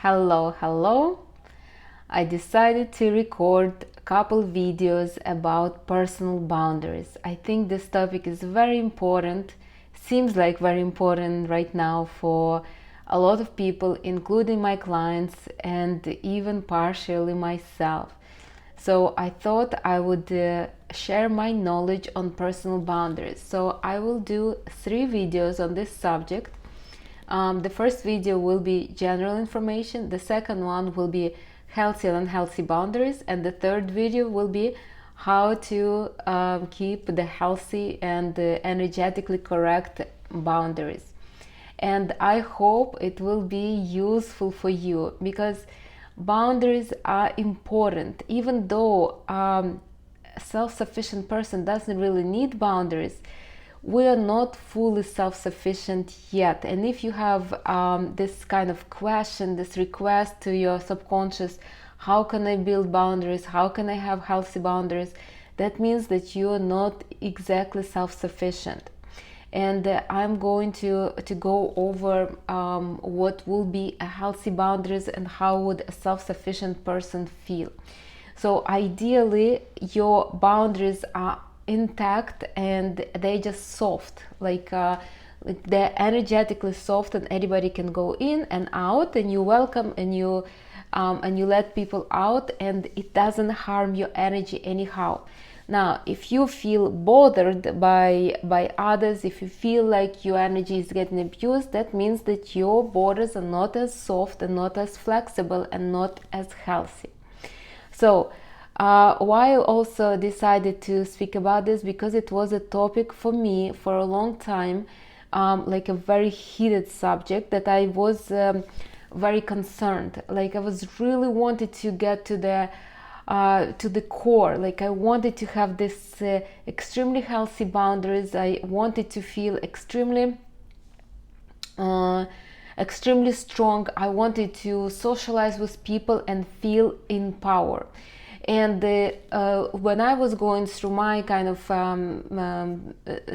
Hello. I decided to record a couple videos about personal boundaries. I think this topic is very important, seems like very important right now for a lot of people, including my clients and even partially myself. So I thought I would share my knowledge on personal boundaries. So I will do 3 videos on this subject. The first video will be general information, the second one will be healthy and unhealthy boundaries, and the third video will be how to keep the healthy and energetically correct boundaries. And I hope it will be useful for you, because boundaries are important. Even though a self-sufficient person doesn't really need boundaries, we are not fully self-sufficient yet. And if you have this kind of question, this request to your subconscious, how can I build boundaries, how can I have healthy boundaries, that means that you are not exactly self-sufficient. And I'm going to go over what will be a healthy boundaries and how would a self-sufficient person feel. So ideally your boundaries are intact and they just soft, like they're energetically soft, and anybody can go in and out, and you welcome and you let people out, and it doesn't harm your energy anyhow. Now, if you feel bothered by others, if you feel like your energy is getting abused, that means that your borders are not as soft and not as flexible and not as healthy. So why I also decided to speak about this, because it was a topic for me for a long time, like a very heated subject that I was very concerned. Like I was really wanted to get to the core. Like I wanted to have this extremely healthy boundaries. I wanted to feel extremely strong. I wanted to socialize with people and feel in power. And when I was going through my kind of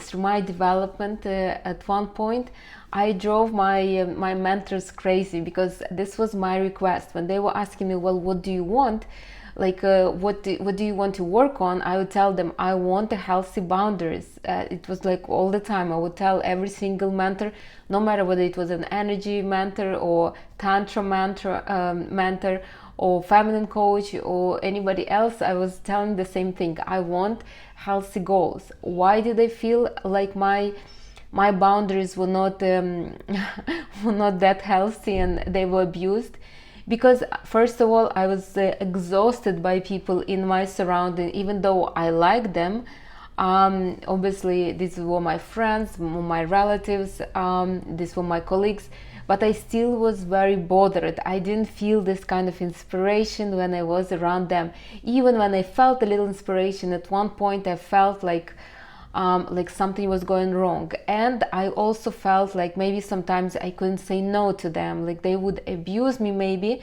through my development, at one point I drove my mentors crazy, because this was my request. When they were asking me, well, what do you want, like what do you want to work on, I would tell them I want a healthy boundaries. It was like all the time I would tell every single mentor, no matter whether it was an energy mentor or tantra mentor or feminine coach or anybody else, I was telling the same thing. I want healthy goals. Why did I feel like my boundaries were not were not that healthy and they were abused? Because first of all, I was exhausted by people in my surrounding, even though I liked them. Obviously these were my friends, my relatives, these were my colleagues, but I still was very bothered. I didn't feel this kind of inspiration when I was around them. Even when I felt a little inspiration, at one point I felt like something was going wrong. And I also felt like maybe sometimes I couldn't say no to them, like they would abuse me maybe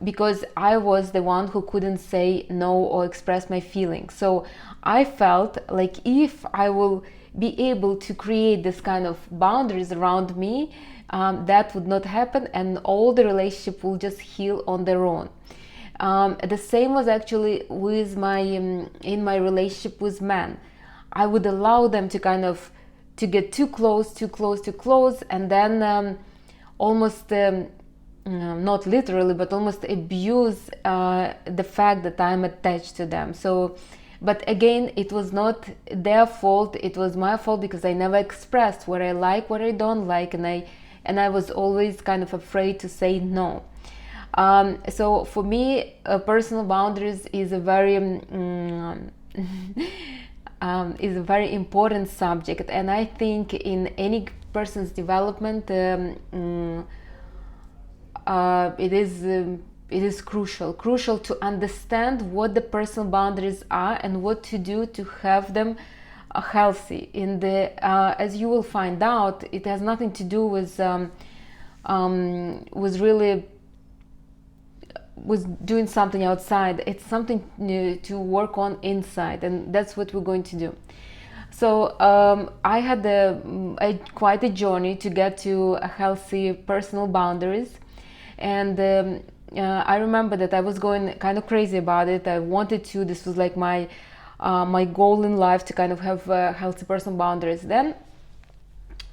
because I was the one who couldn't say no or express my feelings. So I felt like if I will be able to create this kind of boundaries around me, that would not happen, and all the relationship will just heal on their own. The same was actually with my in my relationship with men. I would allow them to kind of to get too close, and then almost not literally, but almost abuse the fact that I'm attached to them. So, but again, it was not their fault, it was my fault, because I never expressed what I like, what I don't like, and I was always kind of afraid to say no. So for me, personal boundaries is a very is a very important subject, and I think in any person's development it is crucial to understand what the personal boundaries are and what to do to have them healthy. In the as you will find out, it has nothing to do with really with doing something outside. It's something new to work on inside, and that's what we're going to do. So I had quite a journey to get to a healthy personal boundaries. And I remember that I was going kind of crazy about it. I wanted to, this was like my my goal in life, to kind of have healthy personal boundaries. Then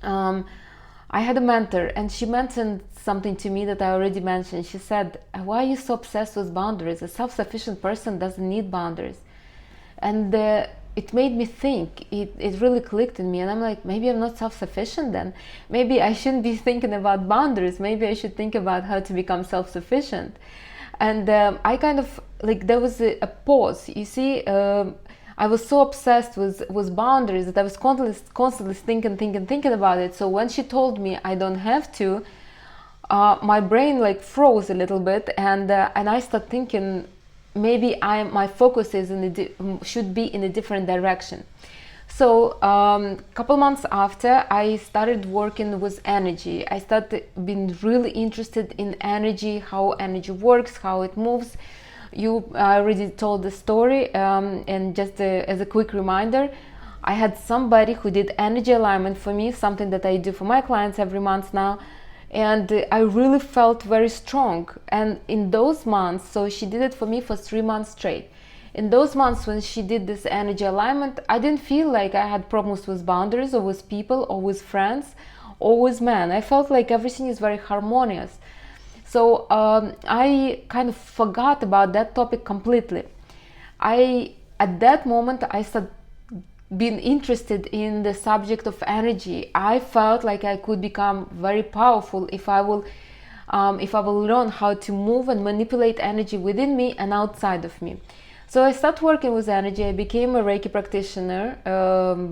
I had a mentor, and she mentioned something to me that I already mentioned. She said, why are you so obsessed with boundaries? A self-sufficient person doesn't need boundaries. And it made me think. It really clicked in me, and I'm like, maybe I'm not self-sufficient then. Maybe I shouldn't be thinking about boundaries. Maybe I should think about how to become self-sufficient. And I kind of, like, there was a pause. You see, I was so obsessed with boundaries that I was constantly thinking about it. So when she told me I don't have to, my brain like froze a little bit, and I started thinking, maybe my focus is should be in a different direction. So couple months after, I started working with energy. I started being really interested in energy, how energy works, how it moves. I already told the story, and just as a quick reminder, I had somebody who did energy alignment for me, something that I do for my clients every month now. And I really felt very strong. And in those months, so she did it for me for 3 months straight. In those months when she did this energy alignment, I didn't feel like I had problems with boundaries or with people or with friends or with men. I felt like everything is very harmonious. So I kind of forgot about that topic completely. At that moment, I started being interested in the subject of energy. I felt like I could become very powerful if I will learn how to move and manipulate energy within me and outside of me. So I started working with energy. I became a Reiki practitioner,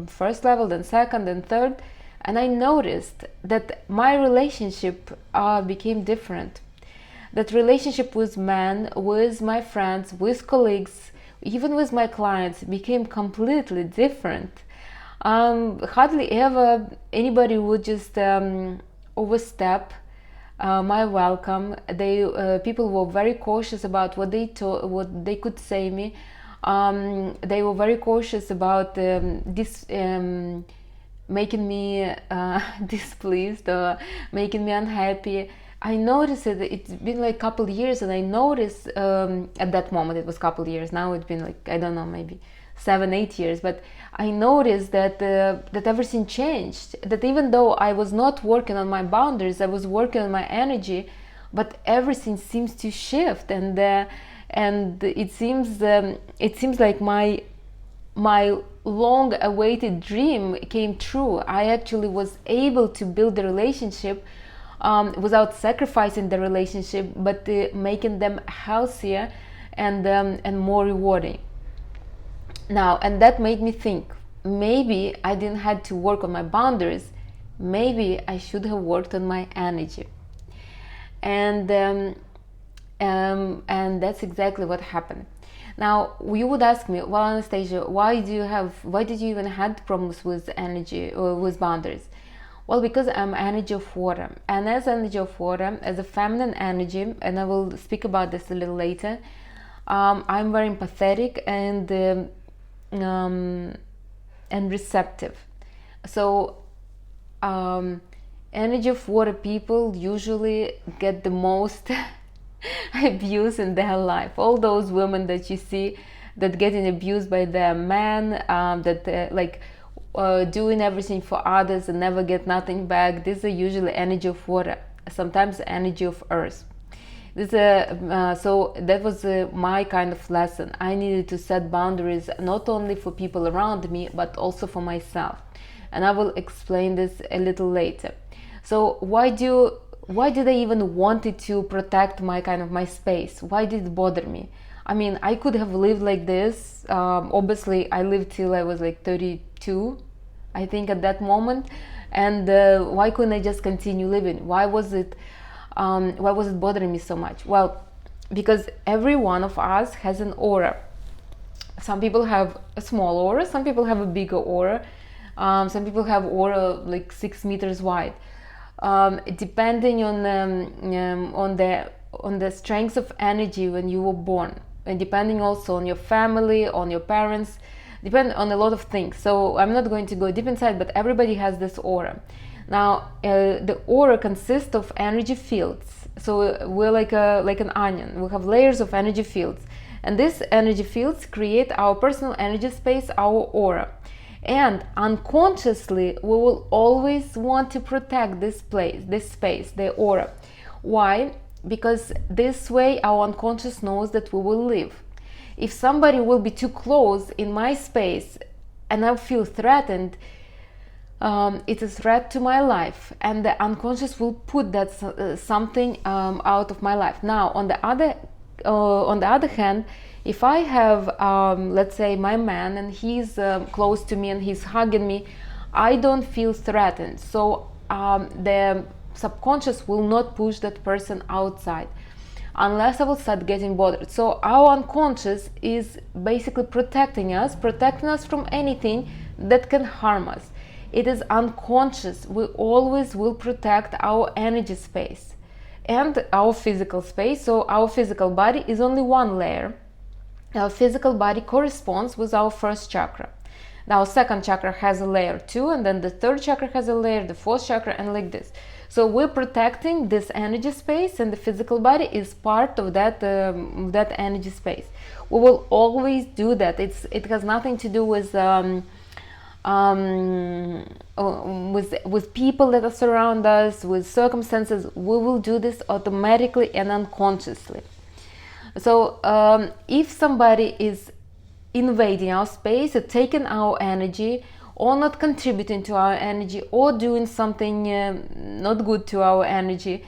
first level, then second, then third, and I noticed that my relationship became different. That relationship with men, with my friends, with colleagues, even with my clients, became completely different. Hardly ever anybody would just overstep my welcome. People were very cautious about what they could say me. They were very cautious about making me displeased or making me unhappy. I noticed it. It's been like a couple years, and I noticed at that moment, it was a couple years. Now it's been like, I don't know, maybe 7-8 years. But I noticed that that everything changed. That even though I was not working on my boundaries, I was working on my energy, but everything seems to shift, and it seems like my long-awaited dream came true. I actually was able to build a relationship without sacrificing the relationship, but making them healthier and more rewarding. Now, and that made me think, maybe I didn't have to work on my boundaries. Maybe I should have worked on my energy. And that's exactly what happened. Now, you would ask me, well, Anastasia, why did you even had problems with energy or with boundaries? Well, because I'm energy of water, and as energy of water, as a feminine energy, and I will speak about this a little later, I'm very empathetic and receptive. So energy of water people usually get the most abuse in their life. All those women that you see that getting abused by their men, doing everything for others and never get nothing back, these are usually energy of water, sometimes energy of earth. So that was my kind of lesson. I needed to set boundaries not only for people around me, but also for myself. And I will explain this a little later. So why did I even wanted to protect my space? Why did it bother me? I mean, I could have lived like this. Obviously, I lived till I was like 32, I think, at that moment. And why couldn't I just continue living? Why was it bothering me so much? Well, because every one of us has an aura. Some people have a small aura, some people have a bigger aura, some people have aura like 6 meters wide. Depending on the strength of energy when you were born, and depending also on your family, on your parents, depend on a lot of things. So I'm not going to go deep inside, but everybody has this aura. Now, the aura consists of energy fields. So we're like an onion. We have layers of energy fields, and these energy fields create our personal energy space, our aura. And unconsciously, we will always want to protect this place, this space, the aura. Why? Because this way our unconscious knows that we will live. If somebody will be too close in my space and I feel threatened, it's a threat to my life, and the unconscious will put that something out of my life. Now, on the other hand, if I have, let's say, my man, and he's close to me and he's hugging me, I don't feel threatened. So the subconscious will not push that person outside unless I will start getting bothered. So our unconscious is basically protecting us from anything that can harm us. It is unconscious. We always will protect our energy space and our physical space. So our physical body is only one layer. Our physical body corresponds with our first chakra. Now, second chakra has a layer 2, and then the third chakra has a layer, the fourth chakra, and like this. So we're protecting this energy space, and the physical body is part of that energy space. We will always do that. It has nothing to do with people that are surround us, with circumstances. We will do this automatically and unconsciously. So if somebody is invading our space, or taking our energy, or not contributing to our energy, or doing something not good to our energy,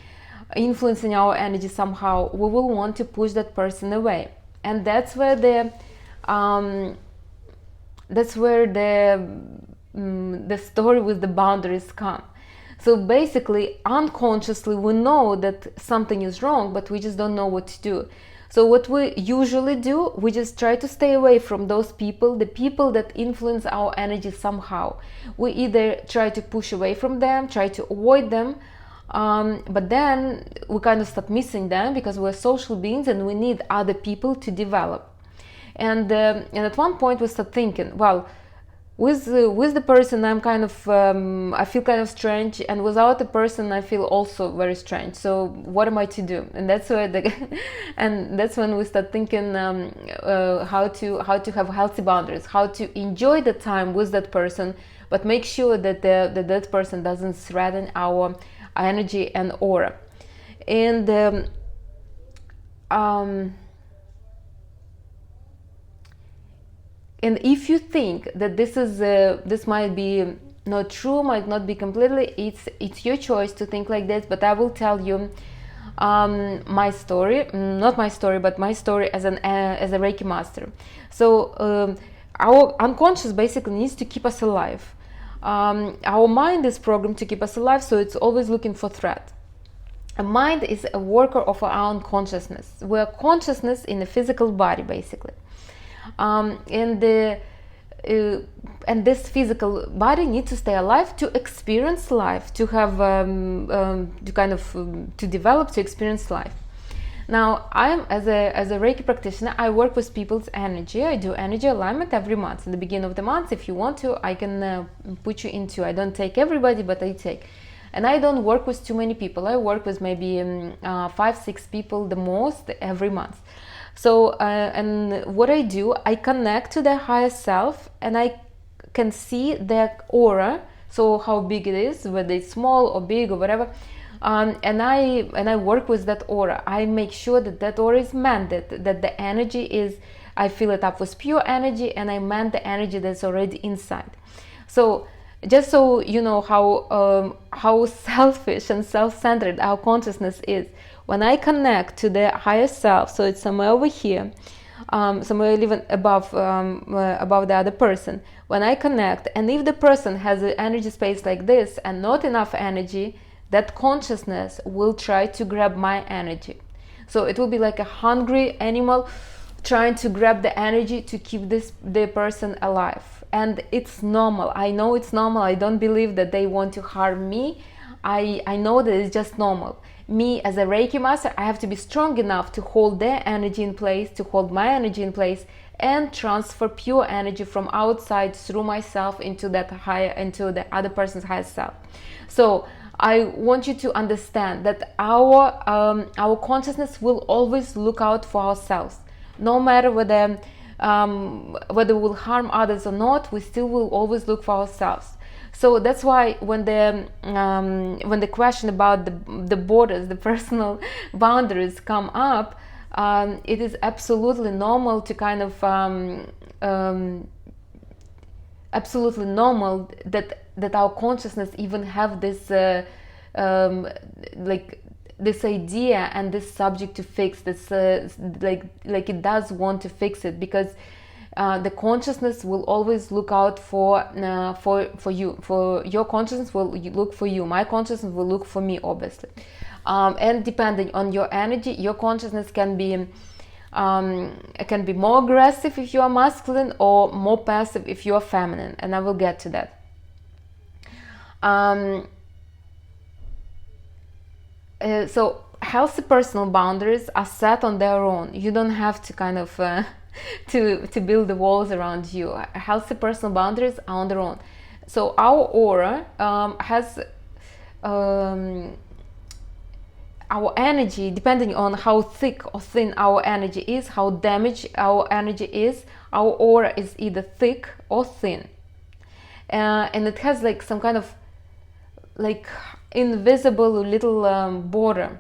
influencing our energy somehow, we will want to push that person away. And that's where the story with the boundaries come. So basically, unconsciously, we know that something is wrong, but we just don't know what to do. So what we usually do, we just try to stay away from those people, the people that influence our energy somehow. We either try to push away from them, try to avoid them, but then we kind of start missing them because we're social beings and we need other people to develop. And at one point we start thinking, well, with the person I'm kind of I feel kind of strange, and without the person I feel also very strange. So what am I to do? And that's where and that's when we start thinking how to have healthy boundaries, how to enjoy the time with that person, but make sure that that person doesn't threaten our energy and aura. And and if you think that this might be not true, might not be completely, it's your choice to think like this. But I will tell you my story, not my story, but my story as a Reiki master. So our unconscious basically needs to keep us alive. Our mind is programmed to keep us alive, so it's always looking for threat. A mind is a worker of our own consciousness. We're consciousness in a physical body, basically. And this physical body needs to stay alive to experience life, to have to develop, to experience life. Now, I'm as a Reiki practitioner, I work with people's energy. I do energy alignment every month. In the beginning of the month, if you want to, I can put you into. I don't take everybody, but I take. And I don't work with too many people. I work with maybe 5-6 people the most every month. So, and what I do, I connect to their higher self, and I can see their aura, so how big it is, whether it's small or big or whatever, and I work with that aura. I make sure that aura is mended, that the energy is, I fill it up with pure energy, and I mend the energy that's already inside. So, just so you know how selfish and self-centered our consciousness is. When I connect to the higher self, so it's somewhere over here, somewhere even above the other person. When I connect, and if the person has an energy space like this and not enough energy, that consciousness will try to grab my energy. So it will be like a hungry animal trying to grab the energy to keep the person alive. And it's normal. I know it's normal. I don't believe that they want to harm me. I know that it's just normal. Me as a Reiki master, I have to be strong enough to hold their energy in place, to hold my energy in place, and transfer pure energy from outside through myself into the other person's higher self. So I want you to understand that our consciousness will always look out for ourselves, no matter whether we will harm others or not. We still will always look for ourselves. So that's why when the question about the borders, the personal boundaries come up, it is absolutely normal to kind of absolutely normal that our consciousness even have this like this idea and this subject to fix this, like it does want to fix it, because the consciousness will always look out for you. For your consciousness will look for you. My consciousness will look for me, obviously. And depending on your energy, your consciousness can be more aggressive if you are masculine, or more passive if you are feminine, and I will get to that. So healthy personal boundaries are set on their own. You don't have to kind of to build the walls around you. Healthy personal boundaries are on their own. So our aura has our energy, depending on how thick or thin our energy is, how damaged our energy is, our aura is either thick or thin. And it has like some kind of like invisible little border.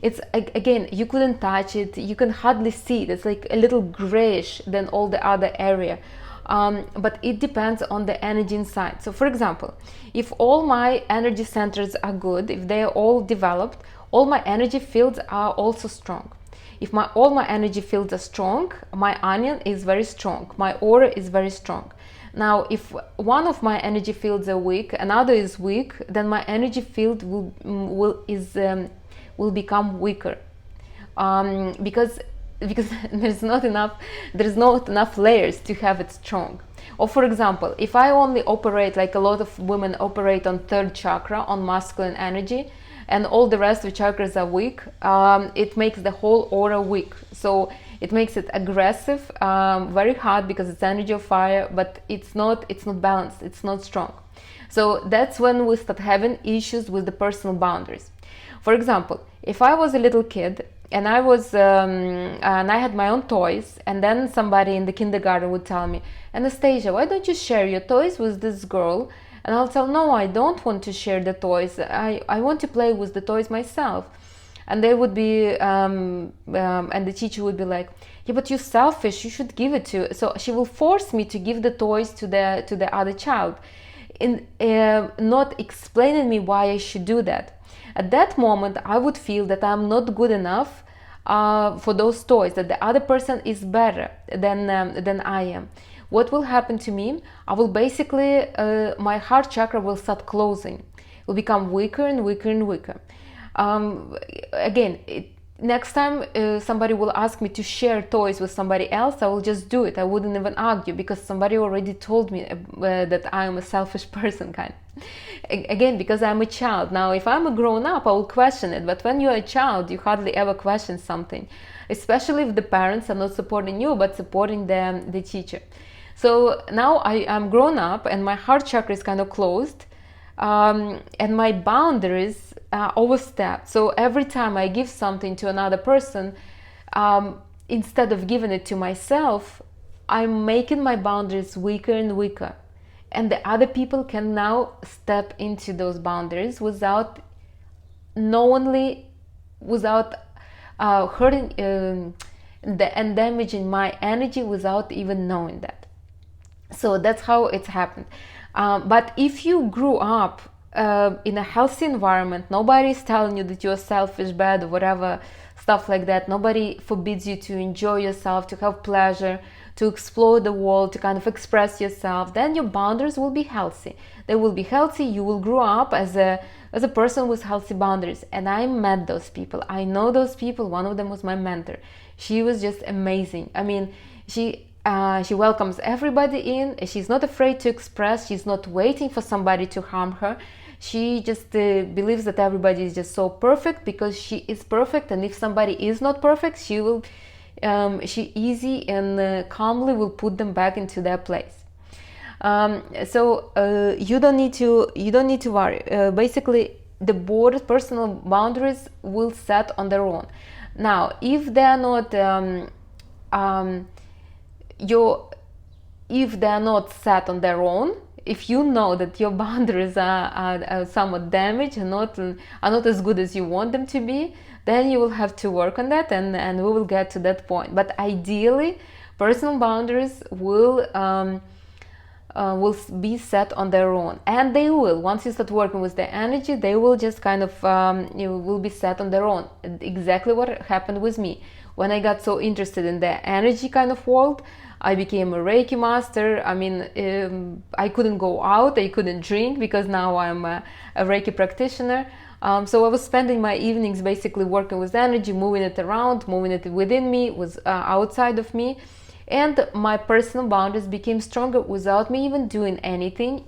It's, again, you couldn't touch it, you can hardly see it. It's like a little grayish than all the other area. But it depends on the energy inside. So for example, if all my energy centers are good, if they are all developed, all my energy fields are also strong. If all my energy fields are strong, my onion is very strong, my aura is very strong. Now, if one of my energy fields are weak, another is weak, then my energy field will become weaker, because there's not enough layers to have it strong. Or for example, if I only operate like a lot of women operate on third chakra, on masculine energy, and all the rest of chakras are weak, it makes the whole aura weak. So it makes it aggressive, very hard, because it's energy of fire, but it's not balanced, it's not strong. So that's when we start having issues with the personal boundaries. For example, if I was a little kid and I had my own toys, and then somebody in the kindergarten would tell me, Anastasia, why don't you share your toys with this girl? And I'll tell, no, I don't want to share the toys. I want to play with the toys myself. And they would be, and the teacher would be like, yeah, but you're selfish, you should give it to. So she will force me to give the toys to the other child, not explaining me why I should do that. At that moment, I would feel that I'm not good enough for those toys, that the other person is better than I am. What will happen to me? I will basically, my heart chakra will start closing. It will become weaker and weaker and weaker. Again, next time somebody will ask me to share toys with somebody else, I will just do it. I wouldn't even argue, because somebody already told me that I am a selfish person, kind of. Again, because I'm a child. Now, if I'm a grown up, I will question it. But when you're a child, you hardly ever question something, especially if the parents are not supporting you, but supporting the teacher. So now I'm grown up and my heart chakra is kind of closed, and my boundaries are overstepped. So every time I give something to another person, instead of giving it to myself, I'm making my boundaries weaker and weaker. And the other people can now step into those boundaries without knowingly, without hurting and damaging my energy, without even knowing that. So that's how it's happened. But if you grew up in a healthy environment, nobody is telling you that you're selfish, bad, or whatever, stuff like that. Nobody forbids you to enjoy yourself, to have pleasure, to explore the world, to kind of express yourself. Then your boundaries will be healthy. They will be healthy. You will grow up as a person with healthy boundaries. And I met those people. I know those people. One of them was my mentor. She was just amazing. I mean, she welcomes everybody in. She's not afraid to express. She's not waiting for somebody to harm her. She just believes that everybody is just so perfect because she is perfect. And if somebody is not perfect, she easy and calmly will put them back into their place. You don't need to worry. Basically, the personal boundaries will set on their own. Now, if they are not if they are not set on their own, if you know that your boundaries are somewhat damaged and are not as good as you want them to be, then you will have to work on that, and we will get to that point. But ideally, personal boundaries will be set on their own, and they will, once you start working with their energy, they will just kind of will be set on their own. Exactly what happened with me when I got so interested in the energy kind of world. I became a Reiki master. I mean, I couldn't go out, I couldn't drink, because now I'm a Reiki practitioner. So I was spending my evenings basically working with energy, moving it around, moving it within me, was outside of me. And my personal boundaries became stronger without me even doing anything,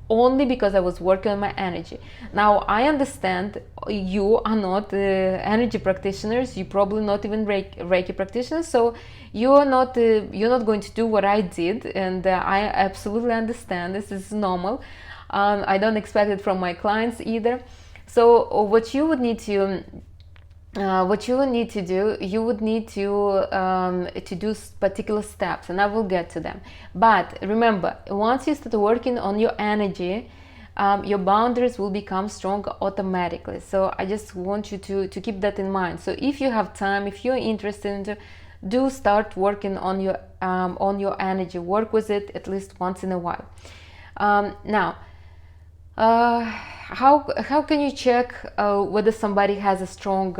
only because I was working on my energy. Now, I understand you are not energy practitioners, you're probably not even Reiki practitioners, so you're not going to do what I did, and I absolutely understand. This is normal. I don't expect it from my clients either. So what you would need to do, you would need to do particular steps, and I will get to them. But remember, once you start working on your energy, your boundaries will become stronger automatically. So I just want you to keep that in mind. So if you have time, if you're interested, do start working on your energy. Work with it at least once in a while. Now, how can you check whether somebody has a strong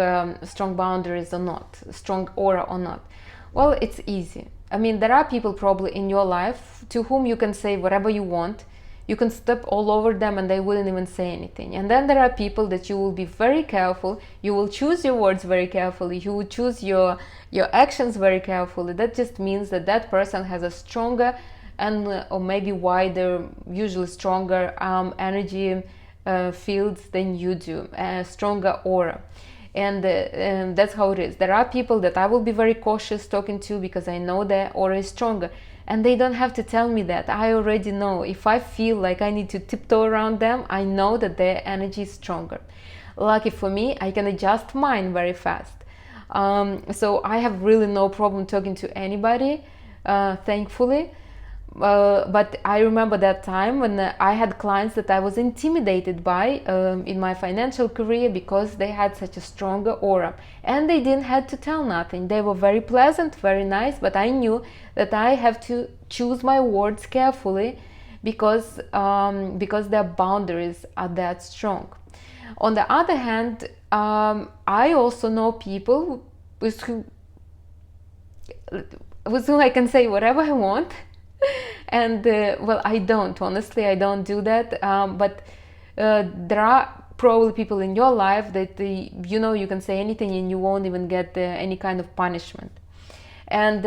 boundaries or not, strong aura or not? Well, it's easy. I mean, there are people probably in your life to whom you can say whatever you want. You can step all over them and they wouldn't even say anything. And then there are people that you will be very careful. You will choose your words very carefully. You will choose your actions very carefully. That just means that that person has a stronger and or maybe wider, usually stronger energy fields than you do, a stronger aura. And that's how it is. There are people that I will be very cautious talking to because I know their aura is stronger, and they don't have to tell me that. I already know. If I feel like I need to tiptoe around them, I know that their energy is stronger. Lucky for me, I can adjust mine very fast. So I have really no problem talking to anybody, thankfully. But I remember that time when I had clients that I was intimidated by in my financial career because they had such a stronger aura, and they didn't have to tell nothing. They were very pleasant, very nice, but I knew that I have to choose my words carefully because their boundaries are that strong. On the other hand, I also know people with whom I can say whatever I want. And well, I don't, honestly, I don't do that, but there are probably people in your life that you can say anything and you won't even get any kind of punishment. And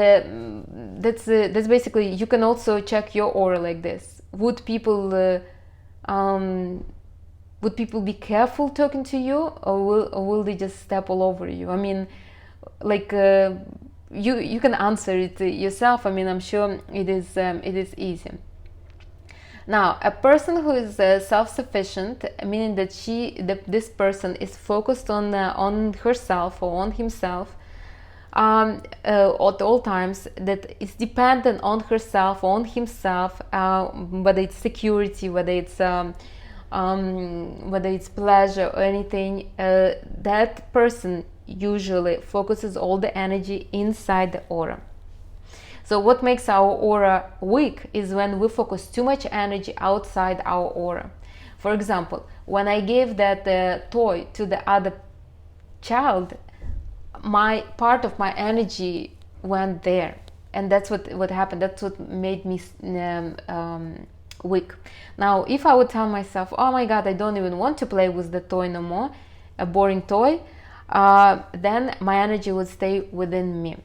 that's basically, you can also check your aura like this. Would people be careful talking to you, or will they just step all over you? I mean, like you can answer it yourself. I mean, I'm sure it is easy. Now, a person who is self-sufficient, meaning that this person is focused on herself or on himself at all times, that is dependent on herself, on himself, whether it's security, whether it's pleasure or anything, that person usually focuses all the energy inside the aura. So what makes our aura weak is when we focus too much energy outside our aura. For example, when I gave that toy to the other child, my part of my energy went there, and that's what happened. That's what made me weak. Now, if I would tell myself, oh my god, I don't even want to play with the toy no more, a boring toy, then my energy would stay within me.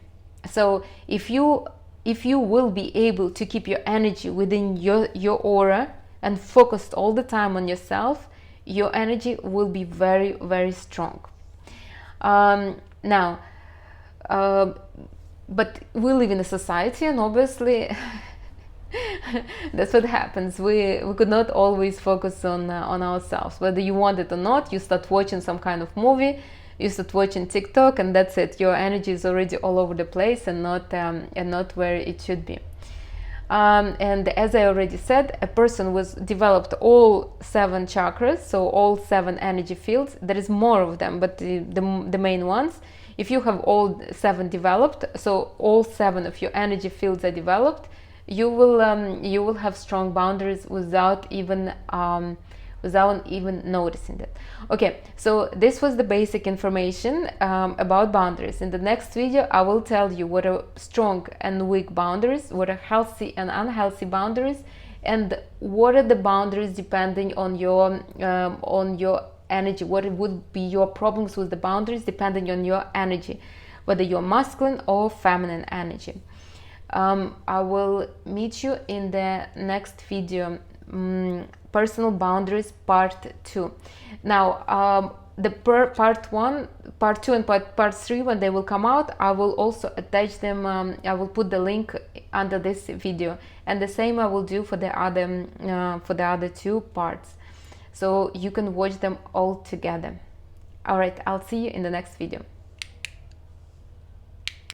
So if you will be able to keep your energy within your aura and focused all the time on yourself, your energy will be very, very strong. But we live in a society, and obviously That's what happens. We could not always focus on ourselves. Whether you want it or not, you start watching some kind of movie, you start watching TikTok, and that's it. Your energy is already all over the place and not where it should be. And as I already said, a person was developed all 7 chakras, so all 7 energy fields. There is more of them, but the main ones. If you have all 7 developed, so all 7 of your energy fields are developed, you will have strong boundaries without even noticing it. Okay, so this was the basic information about boundaries. In the next video, I will tell you what are strong and weak boundaries, what are healthy and unhealthy boundaries, and what are the boundaries depending on your energy. What would be your problems with the boundaries depending on your energy, whether you're masculine or feminine energy. I will meet you in the next video, Personal Boundaries Part 2. Now, the part 1, Part 2 and Part 3, when they will come out, I will also attach them, I will put the link under this video, and the same I will do for the other 2 parts, so you can watch them all together. Alright, I'll see you in the next video.